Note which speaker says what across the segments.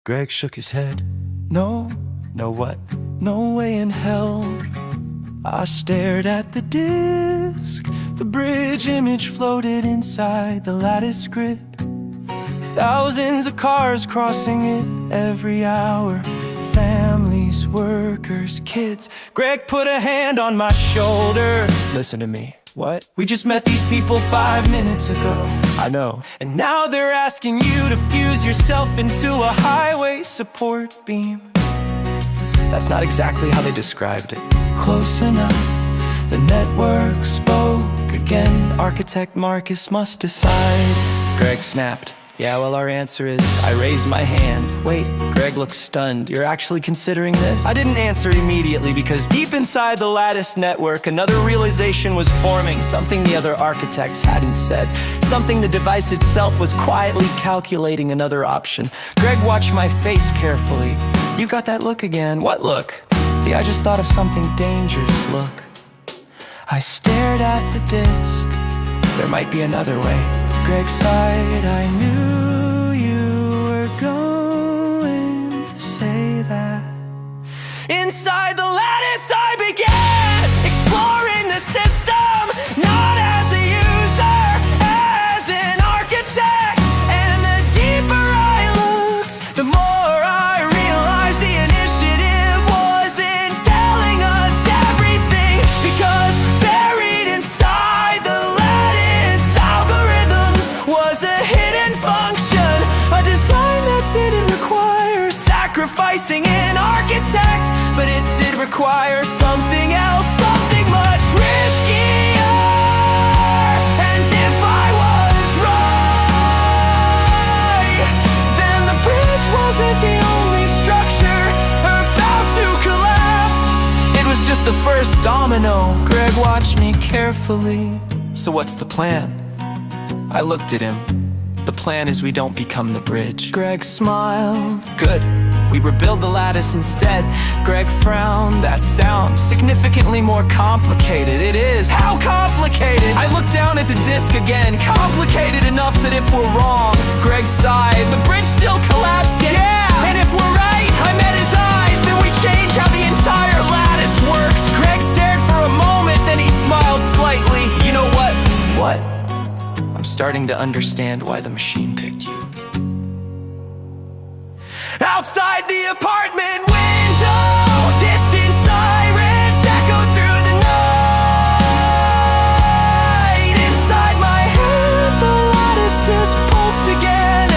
Speaker 1: Greg shook his head. No, no what? No way in hell. I stared at the disc. The bridge image floated inside the lattice grid. Thousands of cars crossing it every hour. Families, workers, kids. Greg put a hand on my shoulder. Listen to me. What? We just met these people 5 minutes ago. I know. And now they're asking you to fuse yourself into a highway support beam. That's not exactly how they described it. Close enough. The network spoke again. Architect Marcus must decide. Greg snapped. Yeah, well, our answer is, I raised my hand. Wait, Greg looks stunned. You're actually considering this? I didn't answer immediately because deep inside the lattice network, another realization was forming. Something the other architects hadn't said. Something the device itself was quietly calculating another option. Greg watched my face carefully. You got that look again. What look? I just thought of something dangerous. Look. I stared at the disc. There might be another way. Greg sighed. I knew you were going to say that. Inside the lattice I began exploring the system, not as a user, as an architect. And the deeper I looked, the more I realized the initiative wasn't telling us everything. Because buried inside the lattice algorithms was a hidden function, a design that didn't require sacrificing an architect, but it did require something else, something much riskier. And if I was right, then the bridge wasn't the only structure about to collapse. It was just the first domino. Greg watched me carefully. So what's the plan? I looked at him. The plan is we don't become the bridge. Greg smiled. Good. We rebuild the lattice instead. Greg frowned. That sounds significantly more complicated. It is. How complicated? I looked down at the disc again. Complicated enough that if we're wrong, Greg sighed, the bridge still collapses. Yeah! And if we're right, I met his eyes, then we change how the entire lattice works. Greg stared for a moment, then he smiled slightly. You know what? What? I'm starting to understand why the machine picked you. Outside the apartment window, distant sirens echo through the night. Inside my head, the lattice disc pulsed again,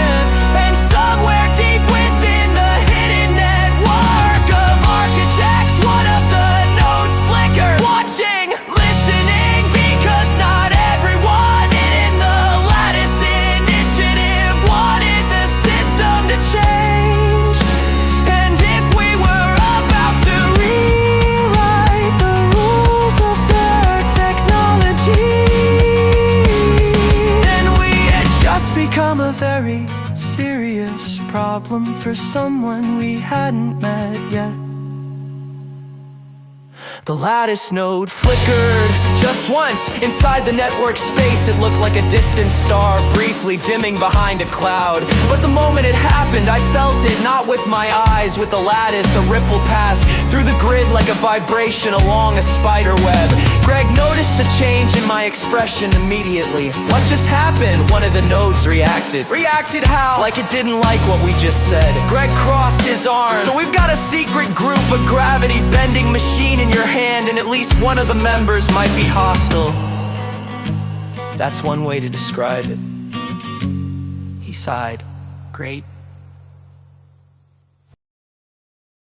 Speaker 1: and somewhere deep within the hidden network of architects, one of the nodes flickered. Watching, listening, because not everyone in the lattice initiative wanted the system to change. Become a very serious problem for someone we hadn't met yet. The lattice node flickered just once. Inside the network space, it looked like a distant star briefly dimming behind a cloud. But the moment it happened, I felt it, not with my eyes. With the lattice, a ripple passed through the grid like a vibration along a spider web. Greg noticed the change in my expression immediately. What just happened? One of the nodes reacted. Reacted how? Like it didn't like what we just said. Greg crossed his arms. So we've got a secret group, a gravity-bending machine in your hand, and at least one of the members might be hostile. That's one way to describe it. He sighed. Great.